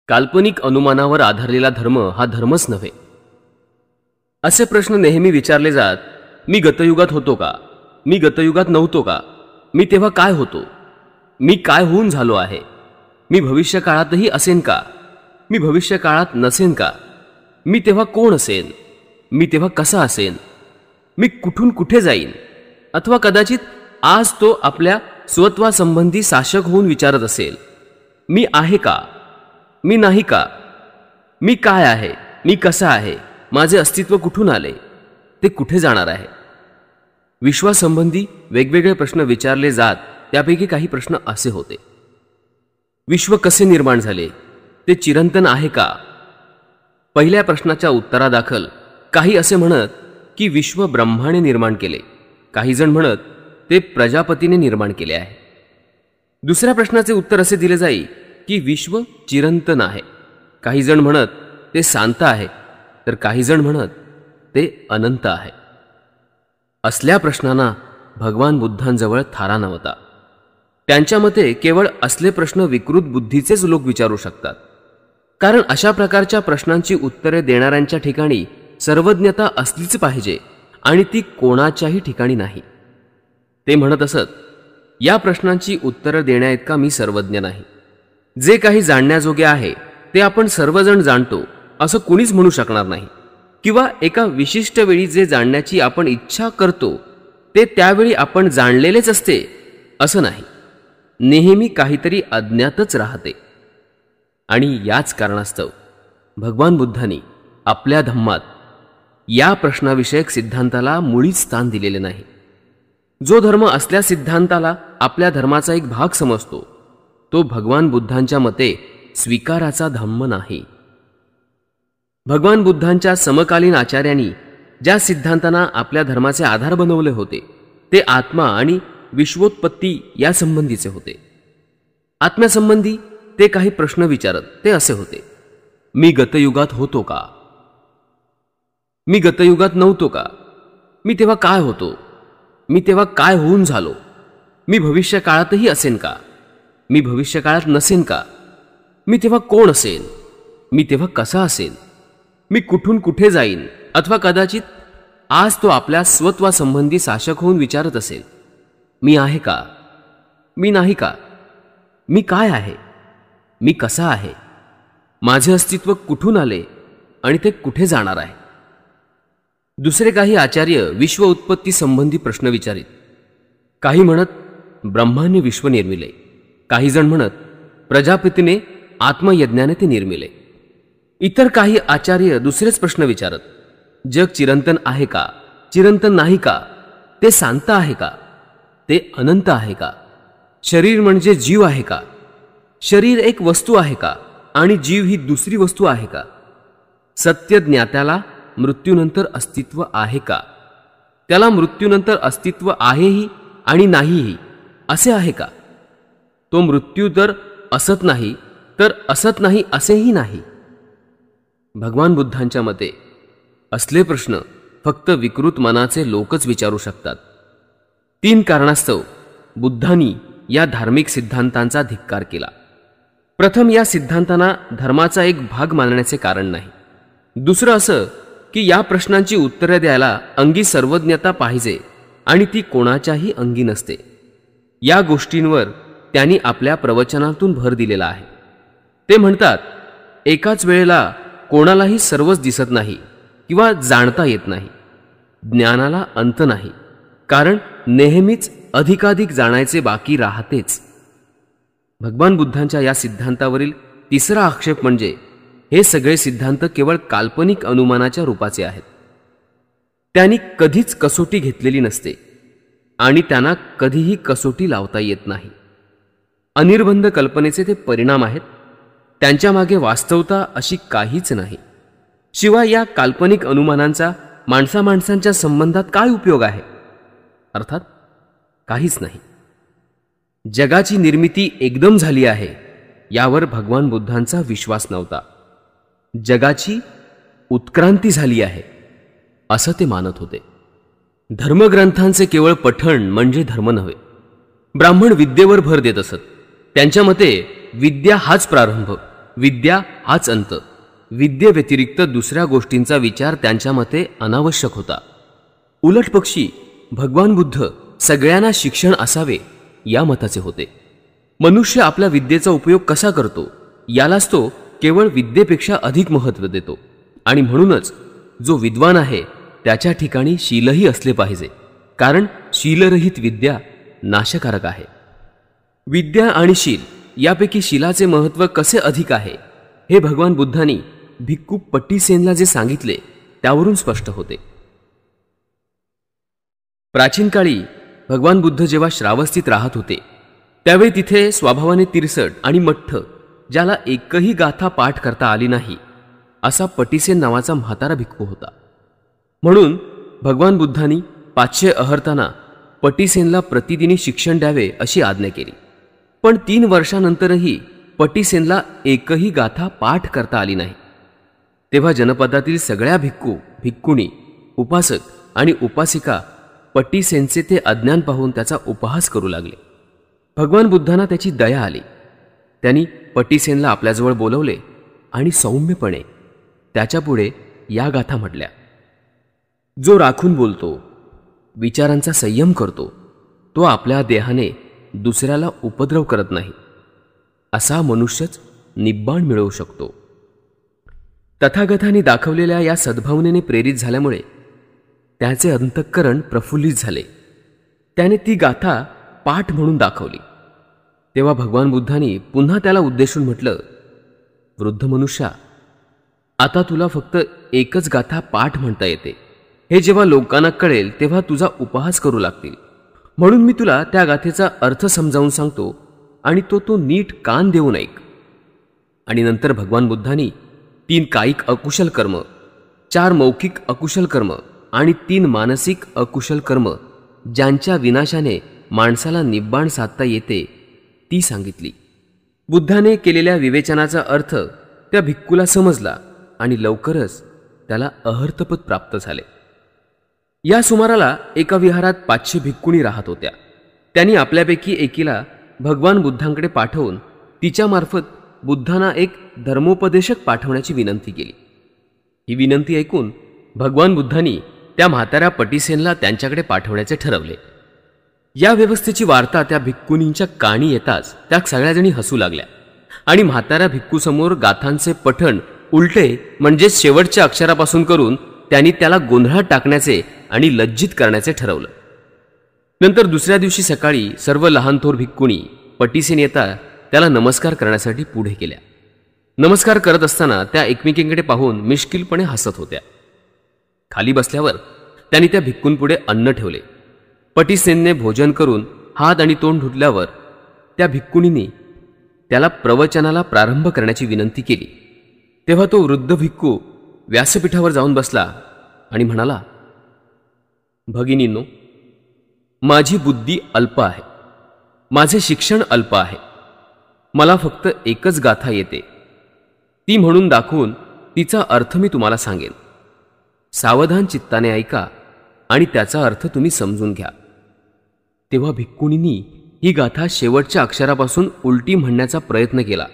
काल्पनिक अनुमानावर आधारलेला धर्म हा धर्मच नव्हे. असे प्रश्न नेहमी विचारले जात. मी गतयुगात होतो का? मी गतयुगात नव्हतो का? मी तेव्हा काय होतो? मी काय होऊन झालो आहे? मी भविष्यकाळातही असेन का? मी भविष्यकाळात नसेन का? मी तेव्हा कोण असेन? मी तेव्हा कसा असेन? मी कुठून कुठे जाईन? अथवा कदाचित आज तो आपल्या स्वत्वासंबंधी साशक होऊन विचारत असेल, मी आहे का? मी नाही का? मी काय आहे? मी कसा आहे? माझे अस्तित्व कुठून आले? ते कुठे जाणार आहे? विश्वासंबंधी वेगवेगळे प्रश्न विचारले जात. त्यापैकी काही प्रश्न असे होते. विश्व कसे निर्माण झाले? ते चिरंतन आहे का? पहिल्या प्रश्नाच्या उत्तरादाखल काही असे म्हणत की विश्व ब्रह्माने निर्माण केले. काही जण म्हणत ते प्रजापतीने निर्माण केले आहे. दुसऱ्या प्रश्नाचे उत्तर असे दिले जाई की विश्व चिरंतन आहे. काही जण म्हणत ते शांत आहे, तर काही जण म्हणत ते अनंत आहे. असल्या प्रश्नांना भगवान बुद्धांजवळ थारा नव्हता. त्यांच्या मते केवळ असले प्रश्न विकृत बुद्धीचेच लोक विचारू शकतात. कारण अशा प्रकारच्या प्रश्नांची उत्तरे देणाऱ्यांच्या ठिकाणी सर्वज्ञता असलीच पाहिजे आणि ती कोणाच्याही ठिकाणी नाही. ते म्हणत असत, या प्रश्नांची उत्तरं देण्याइतका मी सर्वज्ञ नाही. जे काही जाणण्याजोगे आहे ते आपण सर्वजण जाणतो असं कुणीच म्हणू शकणार नाही. किंवा एका विशिष्ट वेळी जे जाणण्याची आपण इच्छा करतो ते त्यावेळी आपण जाणलेलेच असते असं नाही. नेहमी काहीतरी अज्ञातच राहते. आणि याच कारणास्तव भगवान बुद्धांनी आपल्या धम्मात या प्रश्नाविषयक सिद्धांताला मुळीच स्थान दिलेले नाही. जो धर्म असल्या सिद्धांताला आपल्या धर्माचा एक भाग समजतो तो भगवान बुद्धांच्या मते स्वीकाराचा धम्म नाही. भगवान बुद्धांच्या समकालीन आचार्यांनी ज्या सिद्धांतांना आपल्या धर्माचे आधार बनवले होते ते आत्मा आणि विश्वोत्पत्ती या संबंधीचे होते. आत्म्यासंबंधी ते काही प्रश्न विचारत. ते असे होते, मी गतयुगात होतो का? मी गतयुगात नव्हतो का? मी तेव्हा काय होतो? मी तेव्हा काय होऊन झालो? मी भविष्यकाळातही असेन का? मी भविष्यकाळात नसेन का? मी तेव्हा कोण असेन? मी तेव्हा कसा असेन? मी कुठून कुठे जाईन? अथवा कदाचित आज तो आपल्या स्वत्वासंबंधी साशक होऊन विचारत असेल, मी आहे का? मी नाही का? मी काय आहे? मी कसा आहे? माझे अस्तित्व कुठून आले आणि ते कुठे जाणार आहे? दुसरे काही आचार्य विश्व उत्पत्ती संबंधी प्रश्न विचारित. काही म्हणत ब्रह्माने विश्व निर्मिले. काही जण म्हणत प्रजापतीने आत्मयज्ञाने ते निर्मिले. इतर काही आचार्य दुसरेच प्रश्न विचारत. जग चिरंतन आहे का? चिरंतन नाही का? ते शांत आहे का? ते अनंत आहे का? शरीर म्हणजे जीव आहे का? शरीर एक वस्तू आहे का आणि जीव ही दुसरी वस्तू आहे का? सत्य ज्ञात्याला मृत्यूनंतर अस्तित्व आहे का? त्याला मृत्यूनंतर अस्तित्व आहेही आणि नाहीही असे आहे का? तो मृत्यू तर असत नाही तर असत नाही असेही नाही. भगवान बुद्धांच्या मते असले प्रश्न फक्त विकृत मनाचे लोकच विचारू शकतात. 3 कारणास्तव बुद्धांनी या धार्मिक सिद्धांतांचा धिक्कार केला. प्रथम, या सिद्धांतांना धर्माचा एक भाग मानण्याचे कारण नाही. दुसरं असं की या प्रश्नांची उत्तरे द्यायला अंगी सर्वज्ञता पाहिजे आणि ती कोणाच्याही अंगी नसते. या गोष्टींवर त्यांनी आपल्या प्रवचनातून भर दिलेला आहे. ते म्हणतात, एकाच वेळेला कोणालाही सर्वच दिसत नाही किंवा जाणता येत नाही. ज्ञानाला अंत नाही, कारण नेहमीच अधिकाधिक जाणायचे बाकी राहतेच. भगवान बुद्धांच्या या सिद्धांतावरील तिसरा आक्षेप म्हणजे हे सगळे सिद्धांत केवळ काल्पनिक अनुमानाच्या रूपाचे आहेत. त्यांनी कधीच कसोटी घेतलेली नसते आणि त्यांना कधीही कसोटी लावता येत नाही. अनिर्बंध कल्पनेचे ते परिणाम आहेत. त्यांच्या मागे वास्तवता अशी काहीच नाही. शिवाय या काल्पनिक अनुमानांचा माणसामाणसांच्या संबंधात काय उपयोग आहे? अर्थात काहीच नाही. जगाची निर्मिती एकदम झाली आहे यावर भगवान बुद्धांचा विश्वास नव्हता. जगाची उत्क्रांती झाली आहे असं ते मानत होते. धर्मग्रंथांचे केवळ पठण म्हणजे धर्म नव्हे. ब्राह्मण विद्येवर भर देत असत. त्यांच्या मते विद्या हाच प्रारंभ विद्या हाच अंत. विद्येव्यतिरिक्त दुसऱ्या गोष्टींचा विचार त्यांच्या मते अनावश्यक होता. उलटपक्षी भगवान बुद्ध सगळ्यांना शिक्षण असावे या मताचे होते. मनुष्य आपल्या विद्येचा उपयोग कसा करतो यालाच तो केवळ विद्येपेक्षा अधिक महत्त्व देतो. आणि म्हणूनच जो विद्वान आहे त्याच्या ठिकाणी शीलही असले पाहिजे, कारण शीलरहित विद्या नाशकारक आहे. विद्या आणि शील यापैकी शीलाचे महत्त्व कसे अधिक आहे हे भगवान बुद्धांनी भिक्खू पट्टीसेनला जे सांगितले त्यावरून स्पष्ट होते. प्राचीन काळी भगवान बुद्ध जेव्हा श्रावस्तीत राहत होते त्यावेळी तिथे स्वभावाने तिरसट आणि मठ्ठ, ज्याला एकही गाथा पाठ करता आली नाही, असा पट्टीसेन नावाचा म्हातारा भिक्खू होता. म्हणून भगवान बुद्धांनी 500 अहर्तांना पट्टीसेनला प्रतिदिनी शिक्षण द्यावे अशी आज्ञा केली. पण 3 वर्षानंतरही पट्टीसेनला एकही गाथा पाठ करता आली नाही. तेव्हा जनपदातील सगळ्या भिक्खू, भिक्खुणी, उपासक आणि उपासिका पट्टीसेनचे ते अज्ञान पाहून त्याचा उपहास करू लागले. भगवान बुद्धांना त्याची दया आली. त्यांनी पट्टीसेनला आपल्याजवळ बोलवले आणि सौम्यपणे त्याच्यापुढे या गाथा म्हटल्या. जो राखून बोलतो, विचारांचा संयम करतो, तो आपल्या देहाने दुसऱ्याला उपद्रव करत नाही. असा मनुष्यच निब्बाण मिळवू शकतो. तथागतांनी दाखवलेल्या या सद्भावनेने प्रेरित झाल्यामुळे त्याचे अंतःकरण प्रफुल्लित झाले. त्याने ती गाथा पाठ म्हणून दाखवली. तेव्हा भगवान बुद्धांनी पुन्हा त्याला उद्देशून म्हटलं, वृद्ध मनुष्या, आता तुला फक्त एकच गाथा पाठ म्हणता येते. हे जेव्हा लोकांना कळेल तेव्हा तुझा उपहास करू लागतील. म्हणून मी तुला त्या गाथेचा अर्थ समजावून सांगतो आणि तो नीट कान देऊन ऐक. आणि नंतर भगवान बुद्धांनी 3 कायिक अकुशल कर्म, 4 मौखिक अकुशल कर्म आणि 3 मानसिक अकुशल कर्म ज्यांच्या विनाशाने माणसाला निब्बाण साधता येते ती सांगितली. बुद्धाने केलेल्या विवेचनाचा अर्थ त्या भिक्खूला समजला आणि लवकरच त्याला अहर्तपद प्राप्त झाले. या सुमाराला एका विहारात 500 भिक्खुणी राहत होत्या. त्यांनी आपल्यापैकी एकीला भगवान बुद्धांकडे पाठवून तिच्यामार्फत बुद्धांना एक धर्मोपदेशक पाठवण्याची विनंती केली. ही विनंती ऐकून भगवान बुद्धांनी त्या म्हाताऱ्या पट्टीसेनला त्यांच्याकडे पाठवण्याचे ठरवले. या व्यवस्थेची वार्ता त्या भिक्खुनींच्या कानी येताच त्या सगळ्याजणी हसू लागल्या आणि म्हाताऱ्या भिक्खूसमोर गाथांचे पठण उलटे म्हणजेच शेवटच्या अक्षरापासून करून त्यांनी त्याला गोंधळात टाकण्याचे आणि लज्जित करण्याचे ठरवलं. नंतर दुसऱ्या दिवशी सकाळी सर्व लहान थोर भिक्खुणी पट्टीसेन येता त्याला नमस्कार करण्यासाठी पुढे गेल्या. नमस्कार करत असताना त्या एकमेकींकडे पाहून मिश्किलपणे हसत होत्या. खाली बसल्यावर त्यांनी त्या भिक्खूंपुढे अन्न ठेवले. पट्टीसेनने भोजन करून हात आणि तोंड धुतल्यावर त्या भिक्खुनींनी त्याला प्रवचनाला प्रारंभ करण्याची विनंती केली. तेव्हा तो वृद्ध भिक्खू व्यासपीठावर जाऊन बसला आणि म्हणाला, भगिनींनो, माझी बुद्धी अल्प आहे, माझे शिक्षण अल्प आहे. मला फक्त एकच गाथा येते, ती म्हणून दाखवून तिचा अर्थ मी तुम्हाला सांगेन. सावधान चित्ताने ऐका आणि त्याचा अर्थ तुम्ही समजून घ्या. तेव्हा भिक्खुनींनी ही गाथा शेवटच्या अक्षरापासून उलटी म्हणण्याचा प्रयत्न केला,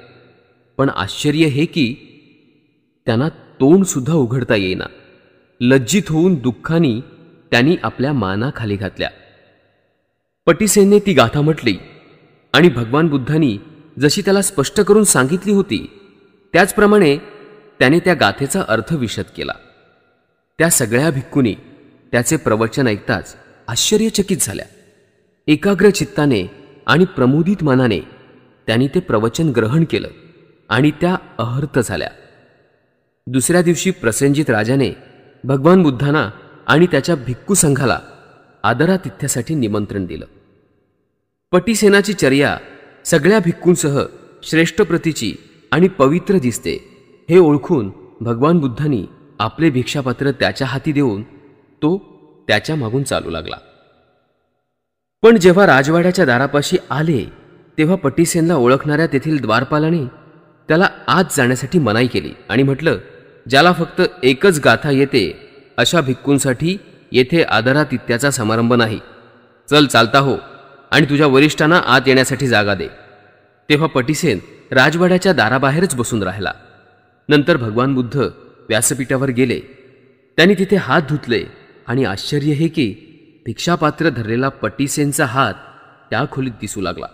पण आश्चर्य हे की त्यांना तोंड सुद्धा उघडता येईना. लज्जित होऊन दुःखाने त्यांनी आपल्या माना खाली घातल्या. पट्टीसेनने ती गाथा म्हटली आणि भगवान बुद्धांनी जशी त्याला स्पष्ट करून सांगितली होती त्याचप्रमाणे त्याने त्या गाथेचा अर्थ विशद केला. त्या सगळ्या भिक्खुनी त्याचे प्रवचन ऐकताच आश्चर्यचकित झाल्या. एकाग्र चित्ताने आणि प्रमुदित मनाने त्यांनी ते प्रवचन ग्रहण केलं आणि त्या अहर्त झाल्या. दुसऱ्या दिवशी प्रसेनजित राजाने भगवान बुद्धांना आणि त्याच्या भिक्खू संघाला आदरातिथ्यासाठी निमंत्रण दिलं. पट्टीसेनाची चर्या सगळ्या भिक्खूंसह श्रेष्ठ प्रतीची आणि पवित्र दिसते हे ओळखून भगवान बुद्धांनी आपले भिक्षापात्र त्याच्या हाती देऊन तो त्याच्या मागून चालू लागला. पण जेव्हा राजवाड्याच्या दारापाशी आले तेव्हा पट्टीसेनला ओळखणाऱ्या तेथील द्वारपालाने त्याला आत जाण्यासाठी मनाई केली आणि म्हटलं, ज्याला फक्त एकच गाथा येते अशा भिक्खूंसाठी येथे आदरातिथ्याचा समारंभ नाही. चल, चालता हो आणि तुझ्या वरिष्ठांना आत येण्यासाठी जागा दे. तेव्हा पट्टीसेन राजवाड्याच्या दाराबाहेरच बसून राहिला. नंतर भगवान बुद्ध व्यासपीठावर गेले. त्यांनी तिथे हात धुतले आणि आश्चर्य हे की भिक्षापात्र धरलेला पटीसेनचा हात त्या खोलीत दिसू लागला.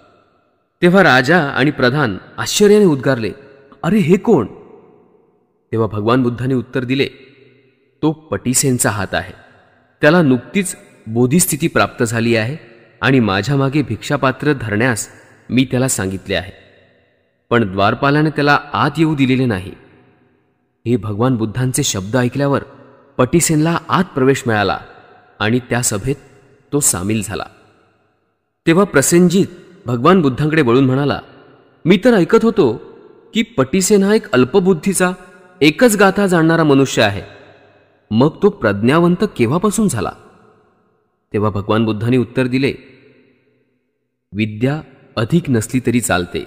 तेव्हा राजा आणि प्रधान आश्चर्याने उद्गारले, अरे हे कोण? तेव्हा भगवान बुद्धांनी उत्तर दिले, तो पटीसेनचा हात आहे. त्याला नुकतीच बोधिस्थिती प्राप्त झाली आहे आणि माझ्या मागे भिक्षापात्र धरण्यास मी त्याला सांगितले आहे, पण द्वारपालाने त्याला आत येऊ दिलेले नाही. हे भगवान बुद्धांचे शब्द ऐकल्यावर पटीसेनला आत प्रवेश मिळाला आणि त्या सभेत तो सामील झाला. तेव्हा प्रसेनजीत भगवान बुद्धांकडे वळून म्हणाला, मी तर ऐकत होतो की पटीसेन हा एक अल्पबुद्धीचा, एकच गाथा जाणणारा मनुष्य आहे. मग तो प्रज्ञावंत केव्हापासून झाला? तेव्हा भगवान बुद्धांनी उत्तर दिले, विद्या अधिक नसली तरी चालते,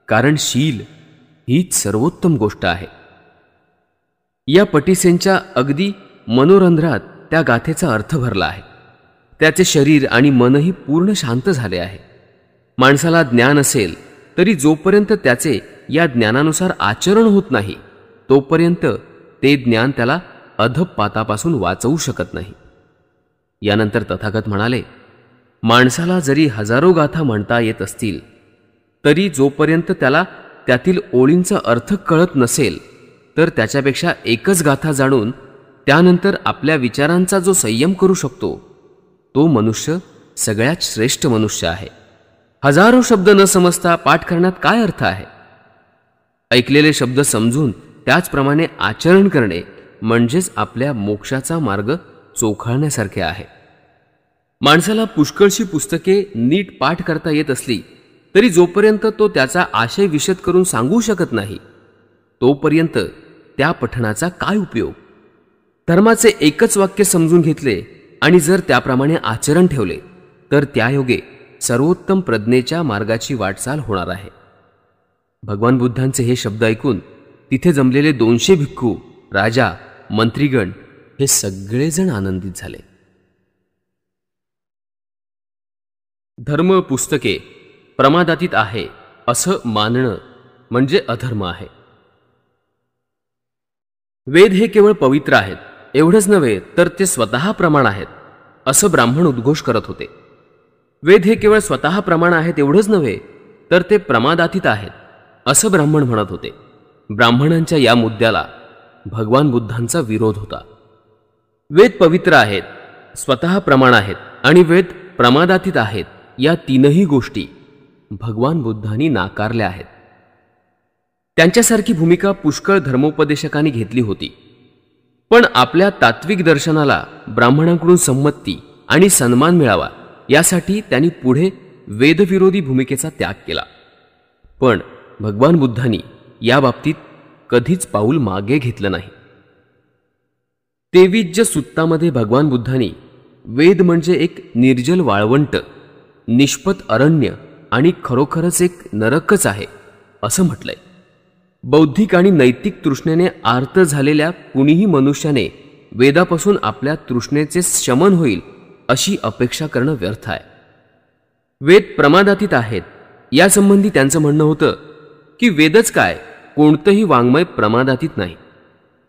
कारण शील हीच सर्वोत्तम गोष्ट आहे. या पटीसेनच्या अगदी मनोरंध्रात त्या गाथेचा अर्थ भरला आहे. त्याचे शरीर आणि मनही पूर्ण शांत झाले आहे. माणसाला ज्ञान असेल तरी जोपर्यंत त्याचे या ज्ञानानुसार आचरण होत नाही तोपर्यंत ते ज्ञान त्याला अधःपातापासून वाचवू शकत नाही. यानंतर तथागत म्हणाले, माणसाला जरी हजारो गाथा म्हणता येत असतील तरी जोपर्यंत त्याला त्यातील ओळींचा अर्थ कळत नसेल तर त्याच्यापेक्षा एकच गाथा जाणून त्यानंतर आपल्या विचारांचा जो संयम करू शकतो तो मनुष्य सगळ्यात श्रेष्ठ मनुष्य आहे. हजारो शब्द न समजता पाठ करण्यात काय अर्थ आहे? ऐकलेले शब्द समजून त्याचप्रमाणे आचरण करणे म्हणजेच आपल्या मोक्षाचा मार्ग चोखाळण्यासारखे आहे. माणसाला पुष्कळशी पुस्तके नीट पाठ करता येत असली तरी जोपर्यंत तो त्याचा आशय विशद करून सांगू शकत नाही तोपर्यंत त्या पठणाचा काय उपयोग? धर्माचे एकच वाक्य समजून घेतले आणि जर त्याप्रमाणे आचरण ठेवले तर त्यायोगे सर्वोत्तम प्रज्ञेच्या मार्गाची वाटचाल होणार आहे. भगवान बुद्धांचे हे शब्द ऐकून तिथे जमलेले 200 भिक्खू, राजा, मंत्रीगण हे सगळेजण आनंदित झाले. धर्म पुस्तके प्रमादातीत आहे असं मानणं म्हणजे अधर्म आहे. वेद हे केवळ पवित्र आहेत एवढंच नव्हे तर ते स्वतः प्रमाण आहेत असं ब्राह्मण उद्घोष करत होते. वेद हे केवळ स्वतः प्रमाण आहेत एवढंच नव्हे तर ते प्रमादातीत आहेत असं ब्राह्मण म्हणत होते. ब्राह्मणांच्या या मुद्द्याला भगवान बुद्धांचा विरोध होता. वेद पवित्र आहेत, स्वतः प्रमाण आहेत आणि वेद प्रमादातीत आहेत या तीनही गोष्टी भगवान बुद्धांनी नाकारल्या आहेत. त्यांच्यासारखी भूमिका पुष्कळ धर्मोपदेशकांनी घेतली होती, पण आपल्या तात्विक दर्शनाला ब्राह्मणांकडून संमती आणि सन्मान मिळावा यासाठी त्यांनी पुढे वेदविरोधी भूमिकेचा त्याग केला. पण भगवान बुद्धांनी या बाबतीत कधीच पाऊल मागे घेतलं नाही. तेविज्ज सुत्तामध्ये भगवान बुद्धांनी वेद म्हणजे एक निर्जल वाळवंट, निष्पत अरण्य आणि खरोखरच एक नरकच आहे असं म्हटलंय. बौद्धिक आणि नैतिक तृष्णेने आर्त झालेल्या कुणीही मनुष्याने वेदापासून आपल्या तृष्णेचे शमन होईल अशी अपेक्षा करणं व्यर्थ आहे. वेद प्रमादातीत आहेत यासंबंधी त्यांचं म्हणणं होतं की वेदच काय, कोणतंही वाङ्मय प्रमादातीत नाही.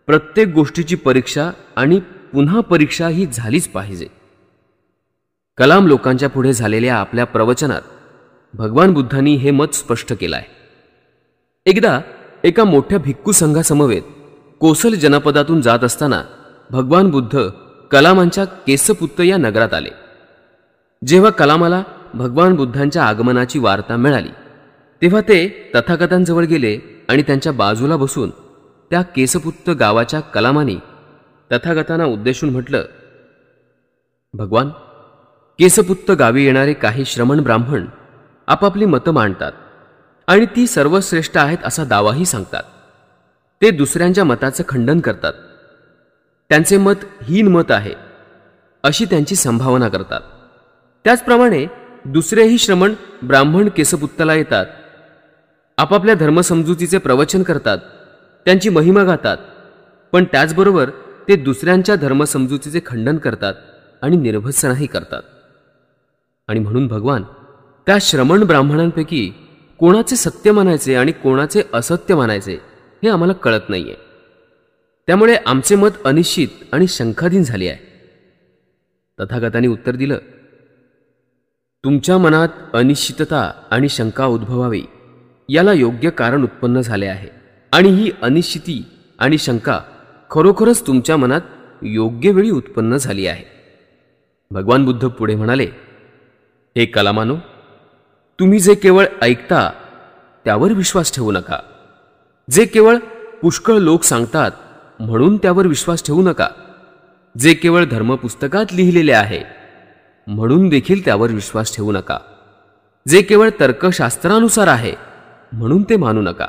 प्रत्येक गोष्टीची परीक्षा आणि पुन्हा परीक्षा ही झालीच पाहिजे. कलाम लोकांच्या पुढे झालेल्या आपल्या प्रवचनात भगवान बुद्धांनी हे मत स्पष्ट केलं आहे. एकदा एका मोठ्या भिक्खू संघासमवेत कोसल जनपदातून जात असताना भगवान बुद्ध कलामांच्या केसपुत्त या नगरात आले. जेव्हा कलामाला भगवान बुद्धांच्या आगमनाची वार्ता मिळाली तेव्हा ते तथागतांजवळ गेले आणि त्यांच्या बाजूला बसून त्या केसपुत्त गावाच्या कलामांनी तथागतांना उद्देशून म्हटलं, भगवान, केसपुत्त गावी येणारे काही श्रमण ब्राह्मण आपापली मतं मांडतात आणि ती सर्वश्रेष्ठ आहेत असा दावाही सांगतात. ते दुसऱ्यांच्या मताचं खंडन करतात. त्यांचे मत हीन मत आहे अशी त्यांची संभावना करतात. त्याचप्रमाणे दुसरेही श्रमण ब्राह्मण केसपुत्तला येतात, आपापल्या धर्मसमजुतीचे प्रवचन करतात, त्यांची महिमा गातात, पण त्याचबरोबर ते दुसऱ्यांच्या धर्मसमजुतीचे खंडन करतात आणि निर्भत्सनाही करतात. आणि म्हणून भगवान त्या श्रमण ब्राह्मणांपैकी कोणाचे सत्य मानायचे आणि कोणाचे असत्य मानायचे हे आम्हाला कळत नाहीये. त्यामुळे आमचे मत अनिश्चित आणि शंकाधीन झाले आहे. तथागतांनी उत्तर दिलं, तुमच्या मनात अनिश्चितता आणि शंका उद्भवावी याला योग्य कारण उत्पन्न झाले आहे. आणि ही अनिश्चिती आणि शंका खरोखरच तुमच्या मनात योग्य वेळी उत्पन्न झाली आहे. भगवान बुद्ध पुढे म्हणाले, हे कलामानो, तुम्ही जे केवळ ऐकता त्यावर विश्वास ठेवू नका. जे केवळ पुष्कळ लोक सांगतात म्हणून त्यावर विश्वास ठेवू नका. जे केवळ धर्मपुस्तकात लिहिलेले आहे म्हणून देखील त्यावर विश्वास ठेवू नका. जे केवळ तर्कशास्त्रानुसार आहे म्हणून ते मानू नका.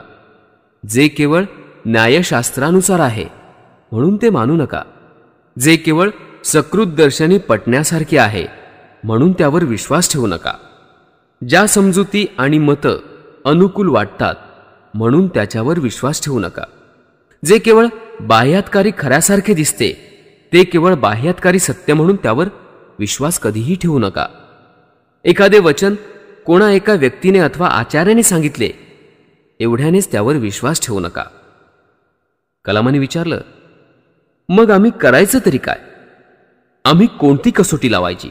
जे केवळ न्यायशास्त्रानुसार आहे म्हणून ते मानू नका. जे केवळ सकृत दर्शनी पटण्यासारखे आहे म्हणून त्यावर विश्वास ठेवू नका. ज्या समजुती आणि मतं अनुकूल वाटतात म्हणून त्याच्यावर विश्वास ठेवू नका. जे केवळ बाह्यातकारी खऱ्यासारखे दिसते ते केवळ बाह्यातकारी सत्य म्हणून त्यावर विश्वास कधीही ठेवू नका. एखादे वचन कोणा एका व्यक्तीने अथवा आचार्याने सांगितले एवढ्यानेच त्यावर विश्वास ठेवू नका. कलामाने विचारलं, मग आम्ही करायचं तरी काय? आम्ही कोणती कसोटी लावायची?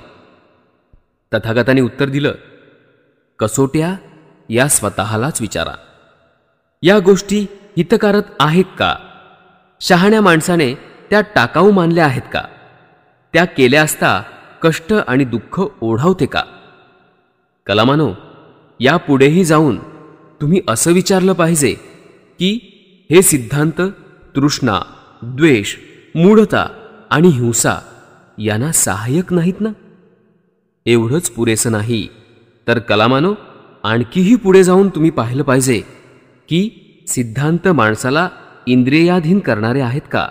तथागताने उत्तर दिलं, कसोट्या या स्वतःलाच विचारा. या गोष्टी हितकारक आहेत का? शहाण्या माणसाने त्या टाकाऊ मानल्या आहेत का? त्या केल्या असता कष्ट आणि दुःख ओढावते का? कलामानो, यापुढेही जाऊन तुम्ही असं विचारलं पाहिजे की हे सिद्धांत तृष्णा, द्वेष, मूढता आणि हिंसा यांना सहाय्यक नाहीत ना? एवढंच पुरेसं नाही तर कलामानो, आणखीही पुढे जाऊन तुम्ही पाहिलं पाहिजे की सिद्धांत माणसाला इंद्रियाधीन करणारे आहेत का?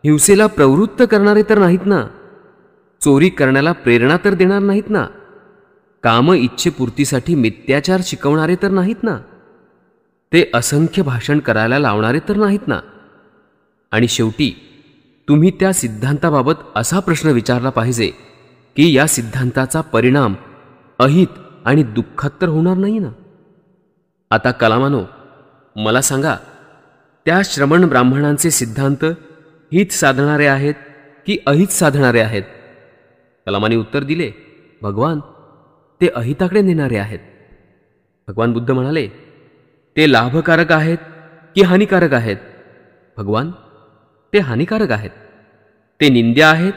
हिंसेला प्रवृत्त करणारे तर नाहीत ना? चोरी करण्याला प्रेरणा तर देणार नाहीत ना? काम इच्छेपूर्तीसाठी मिथ्याचार शिकवणारे तर नाहीत ना? ते असंख्य भाषण करायला लावणारे तर नाहीत ना? आणि शेवटी तुम्ही त्या सिद्धांताबाबत असा प्रश्न विचारला पाहिजे की या सिद्धांताचा परिणाम अहित आणि दुःखात तर होणार नाही ना? आता कलामानो, मला सांगा, त्या श्रमण ब्राह्मणांचे सिद्धांत हित साधणारे आहेत की अहित साधणारे आहेत? कलामाने उत्तर दिले, भगवान, ते अहिताकडे नेणारे आहेत. भगवान बुद्ध म्हणाले, ते लाभकारक आहेत की हानिकारक आहेत? भगवान, ते हानिकारक आहेत. ते निंद्य आहेत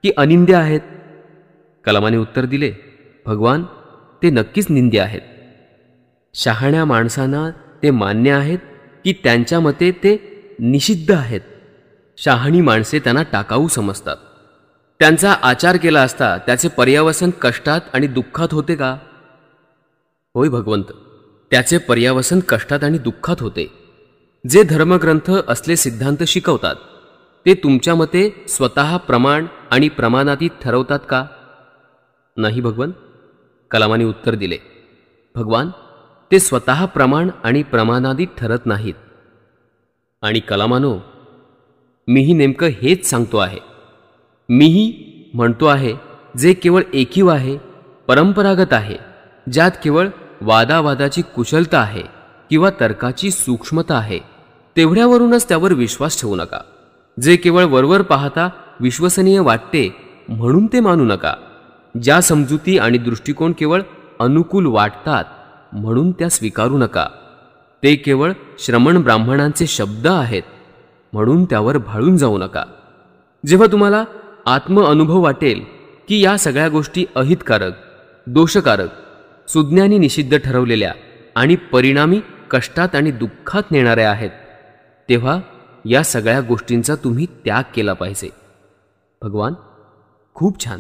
की अनिंद्य आहेत? कलामाने उत्तर दिले, भगवान, ते नक्कीच निंद्य आहेत. शहाण्या माणसांना ते मान्य आहेत की त्यांच्या मते ते निषिद्ध आहेत? शहाणी माणसे त्यांना टाकाऊ समजतात. त्यांचा आचार केला असता त्याचे पर्यावसन कष्टात आणि दुःखात होते का? होय भगवंत, त्याचे पर्यावसन कष्टात आणि दुःखात होते. जे धर्मग्रंथ असले सिद्धांत शिकवतात ते तुमच्या मते स्वतः प्रमाण आणि प्रमाणातीत ठरवतात का? नाही भगवान. कलामाने उत्तर दिले, भगवान, ते स्वतः प्रमाण आणि प्रमाणातीत ठरत नाहीत. आणि कलामानो, मीही नेमकं हेच सांगतो आहे. मीही म्हणतो आहे जे केवळ एकीव आहे, परंपरागत आहे, ज्यात केवळ वादावादाची कुशलता आहे किंवा तर्काची सूक्ष्मता आहे, तेवढ्यावरूनच त्यावर विश्वास ठेवू नका. जे केवळ वरवर पाहता विश्वसनीय वाटते म्हणून ते मानू नका. ज्या समजुती आणि दृष्टिकोन केवळ अनुकूल वाटतात म्हणून त्या स्वीकारू नका. ते केवळ श्रमण ब्राह्मणांचे शब्द आहेत म्हणून त्यावर भाळून जाऊ नका. जेव्हा तुम्हाला आत्म अनुभव वाटेल की या सगळ्या गोष्टी अहितकारक, दोषकारक, सुज्ञानी निषिद्ध ठरवलेल्या आणि परिणामी कष्टात आणि दुःखात नेणाऱ्या आहेत, तेव्हा या सगळ्या गोष्टींचा तुम्ही त्याग केला पाहिजे. भगवान, खूप छान,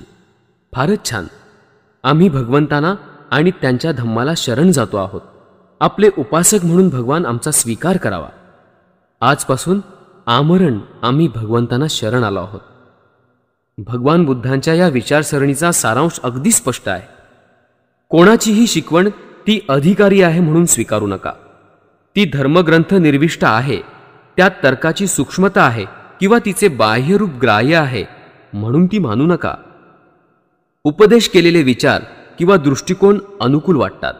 फारच छान. आम्ही भगवंतांना आणि त्यांच्या धम्माला शरण जातो आहोत. आपले उपासक म्हणून भगवान आमचा स्वीकार करावा. आजपासून आमरण आम्ही भगवंतांना शरण आलो आहोत. भगवान बुद्धांच्या या विचारसरणीचा सारांश अगदी स्पष्ट आहे. कोणाचीही शिकवण ती अधिकारी आहे म्हणून स्वीकारू नका. ती धर्मग्रंथ निर्विष्ट आहे, त्यात तर्काची सूक्ष्मता आहे किंवा तिचे बाह्यरूप ग्राह्य आहे म्हणून ती मानू नका. उपदेश केलेले विचार किंवा दृष्टिकोन अनुकूल वाटतात,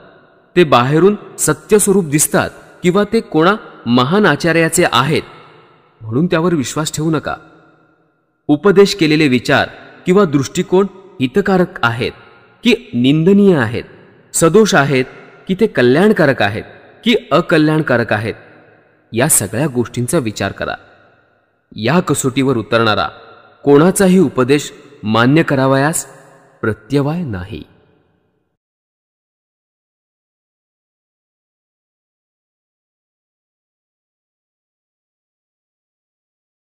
ते बाहेरून सत्यस्वरूप दिसतात किंवा ते कोणा महान आचार्याचे आहेत म्हणून त्यावर विश्वास ठेवू नका. उपदेश केलेले विचार किंवा दृष्टिकोन हितकारक आहेत की निंदनीय आहेत, सदोष आहेत की ते कल्याणकारक आहेत की अकल्याणकारक आहेत, या सगळ्या गोष्टींचा विचार करा. या कसोटीवर उतरणारा कोणाचाही उपदेश मान्य करावयास प्रत्यवाय नाही.